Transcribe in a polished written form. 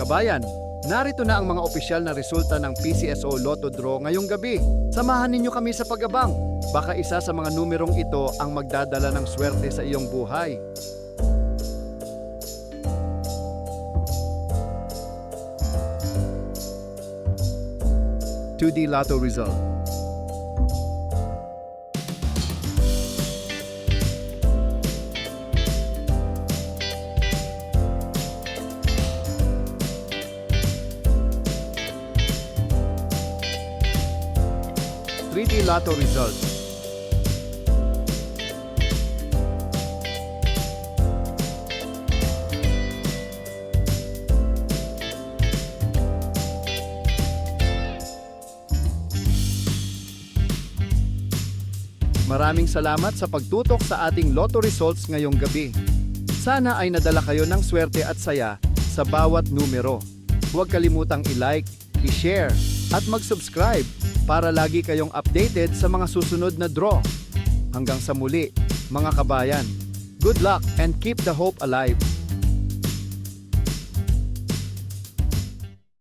Kabayan, narito na ang mga opisyal na resulta ng PCSO Lotto Draw ngayong gabi. Samahan ninyo kami sa pag-abang. Baka isa sa mga numerong ito ang magdadala ng swerte sa iyong buhay. (2D Lotto result). (3D Lotto result). Maraming salamat sa pagtutok sa ating Lotto results ngayong gabi. Sana ay nadala kayo ng swerte at saya sa bawat numero. Huwag kalimutang i-like, i-share, at mag-subscribe para lagi kayong updated sa mga susunod na draw. Hanggang sa muli, mga kabayan. Good luck and keep the hope alive!